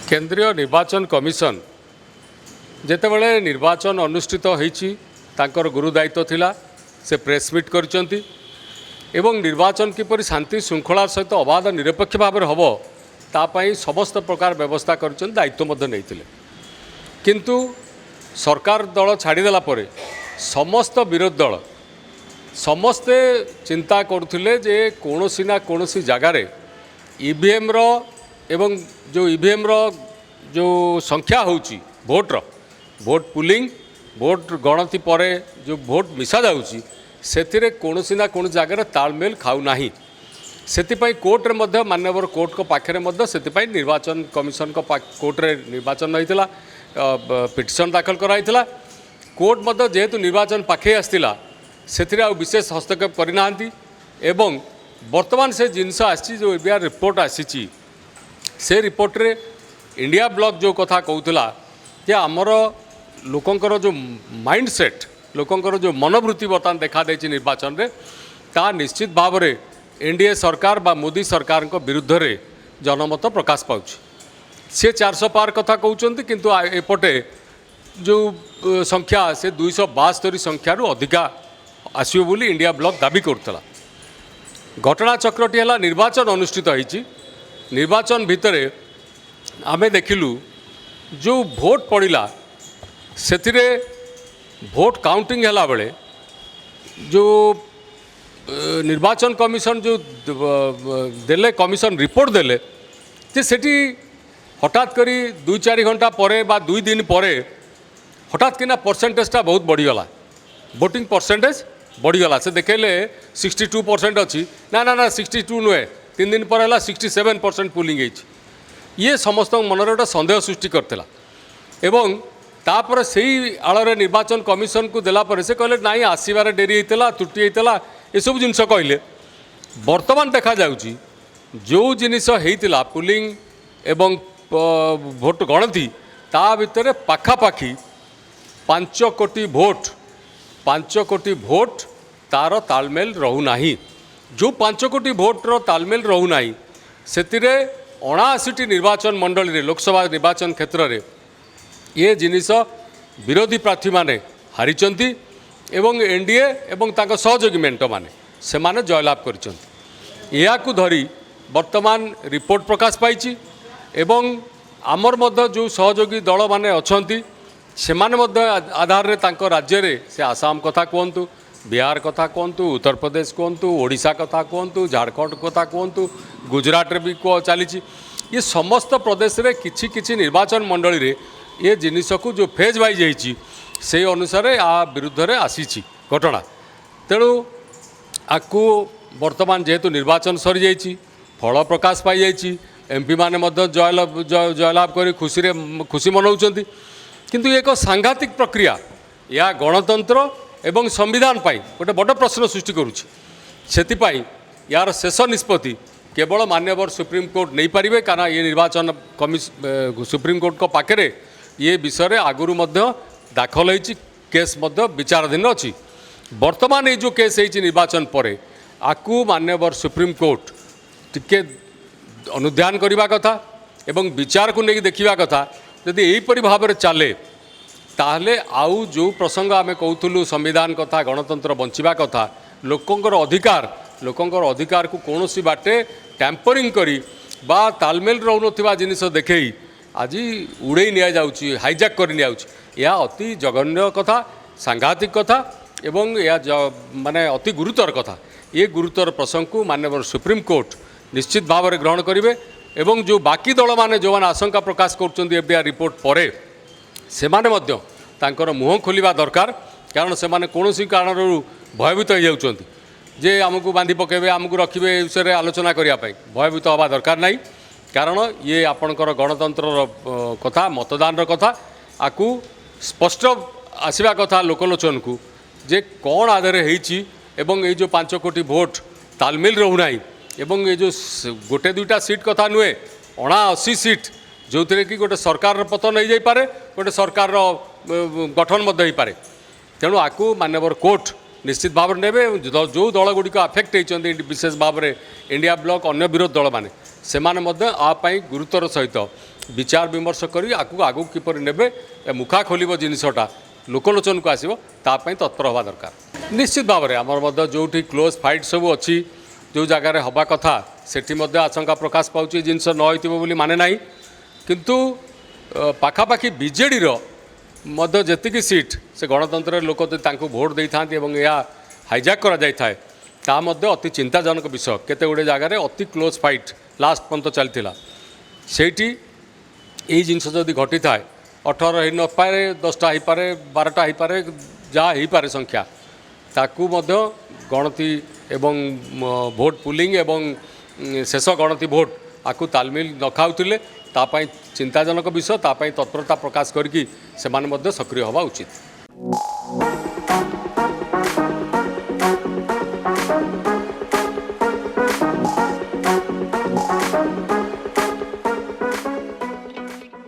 केंद्रीय निर्वाचन कमिशन जेतेबेले निर्वाचन अनुष्ठित होईची तांकर गुरु दायित्व थिला से प्रेसमिट करचंती एवं निर्वाचन किपरि शांति श्रृंखला सहित अबाध निरपेक्ष भाव में हम तापाई समस्त प्रकार व्यवस्था करचंती दायित्व मध्य नैथिले किंतु सरकार दल छाड़ीदेला परे समस्त विरोधी दल समस्ते चिंता करुले जे कौनसी ना कौनसी जगार ईवीएम रो एवं जो ईवीएम रो जो संख्या होची भोट पुलिंग भोट गणति परे जो भोट मिसा जाउची सेथिरे कौनसी ना कौन जगार तालमेल खाऊ नाही सेतिपाई कोर्ट रे मध्य माननीय कोर्ट को पाखरे मध्य सेतिपाई निर्वाचन कमिशन को कोर्ट रे निर्वाचन होइतिला पिटिशन दाखल कराइतिला कोर्ट मध्य जेहेतु निर्वाचन पाखे आस्तिला सेथिरे आ विशेष हस्तक्षेप करिना एवं वर्तमान से जिनस आसी जो एबिआर रिपोर्ट आसी से रिपोर्ट रे इंडिया ब्लॉक जो कथा कहूला जे आमर लोकंकर जो माइंड सेट लोकंकर जो मनोवृत्ति बर्तमान देखा देछि निर्वाचन रे ता निश्चित भाव रे एनडीए सरकार बा मोदी सरकार को विरुद्ध रे जनमत प्रकाश पाउछि से 400 पार कथा कहउचंती किंतु एपटे जो संख्या से 272 संख्यार अधिका आसियो बोली इंडिया ब्लॉक दाबी करथला घटना चक्रटी है निर्वाचन अनुष्ठित होईची निर्वाचन भितरे आमे देखिलु जो भोट पड़िला सेथिरे भोट काउंटिंग हैला बेले जो निर्वाचन कमिशन जो देले कमिशन रिपोर्ट देले जे सेठी हठात करी 2-4 घंटा परे बा 2 दिन परे हठात किना परसेंटेजटा बहुत बढ़ीगला वोटिंग परसेंटेज बढ़ीगला से देखेले 62% अच्छी ना ना ना 62 नुहे 3 दिन पर है 67% पुलिंग ये समस्त मनरे गोटे सन्देह सृष्टि करता एवं तापर से आଳରେ निर्वाचन कमिशन को देला पर से कहले नाई आसबार डेरी होता त्रुटि होता ये सब जिनस कहले वर्तमान देखा जाउची जो जिनिस होता पुलिंग एवं भोट गणति ता भितर पाखापाखि 5 कोटी भोट तार तालमेल रहूना जो 5 कोटी भोटर तालमेल रहूना से 79 निर्वाचन मंडल रे लोकसभा निर्वाचन क्षेत्र में ये जिनिस विरोधी प्रार्थी माने हारिचंती एवं एनडीए एवं तांको सहयोगी मेंट माने से माने जयलाभ करिचंती या को धरी वर्तमान रिपोर्ट प्रकाश पाइची एवं आमर मध्य जो सहयोगी दल माने अछंती से माने मध्य आधार रे तांको राज्य रे से आसाम कथा कहतु बिहार कथा कहतु उत्तर प्रदेश कहतु ओडिशा कथा कहतु झारखंड कथा कहतु गुजरात रे भी चली ये समस्त प्रदेश रे किछि किछि निर्वाचन मंडली रे ये जिनिस को जो फेज वाइज होती से अनुसार आ विरुद्ध रे आसी घटना तेणु आपको वर्तमान जेहेतु निर्वाचन सरी जाइए फल प्रकाश पाई जाइए एमपी माने मध्य जयलाभ कर खुशी मनाउछंती किंतु एक सांघातिक प्रक्रिया या गणतंत्र एवं संविधान पाई गोटे बड़ प्रश्न सृष्टि करुँच यार शेष निष्पत्ति केवल मान्यवर सुप्रीम कोर्ट नहीं पारे कारण ये निर्वाचन सुप्रीम कोर्ट को पाखे ये विषय आगुरी दाखल होती केस विचाराधीन अच्छी वर्तमान ये जो केस होती निर्वाचन पर आपको मान्यवर सुप्रीम कोर्ट टिके अनुध्यान करने कथा एवं विचार को लेकिन देखा कथा यदि यहीपरि भाव में चले ताहले आउ जो प्रसंग आम कहूँ संविधान कथा गणतंत्र बंचिबा कथा लोकंकर अधिकार को कौन सी बाटे टैंपरिंग करी बा तालमेल रहूनथिबा जिनिस देखई आज उड़े नि हाईजैक कर यह अति जघन्य कथा सांघातिक कथा एवं यह माने अति गुरुतर कथा ये गुरुतर प्रसंग को माननीय सुप्रीम कोर्ट निश्चित भाव में ग्रहण करेंगे एवं जो बाकी दल माने जो माने आशंका प्रकाश कर एफडीआर रिपोर्ट पर से माने मध्य तांकर मुह खोलिबा दरकार कारण से माने कोनोसी कारण भयभीत हो जाउछंती जे आमको बांधी पकेबे आमको रखिबे विषय आलोचना करने भयभीत हवा दरकार नहीं कारण ये आपणकर गणतंत्र कथा मतदान कथा आपको स्पष्ट आसवा कथा लोकलोचन को जे कौन आधार होती एवं ये जो 5 कोटी भोट तालमेल रहूना एवं ये जो गोटे 2टा सीट कथा नुहे 80 सीट जो थे कि गोटे सरकार पतन हो जापे गोटे सरकार गठन हो पारे तेणु आपको माननीय कोर्ट निश्चित भाव में ने जो दल गुड़िक आफेक्ट होती विशेष भाव में इंडिया ब्लॉक अन्य विरोधी दल मैंने से गुरुतर सहित विचार विमर्श करी आगू किपर नेबे मुखा खोल जिनसटा लोकलोचन को आसो तापाई तत्पर हवा दरकार। निश्चित भाव में आमर जो क्लोज फाइट सब अच्छी जो जगार हवा कथा सेठी आशंका प्रकाश पाँच जिनस न होती माने ना किंतु पाखापाखि बीजेडी जी सीट से गणतंत्र लोक भोट दे था यह हाइजैक करा जाय थाए ता अति चिंताजनक विषय केते गुड़े जगार अति क्लोज फाइट लास्ट पर्यंत चलता सेठी यही जिनस जदि घटी थाए 18 हो न पारे 10टा हो पारे 12टा हो पारे जहाँ हो पारे संख्या ताकू गणति एवं भोट पुलिंग एवं शेष गणति भोट आकु तालमेल न खाऊले तापाई चिंताजनक विषय तापाई तत्परता प्रकाश करके सक्रिय हवा उचित।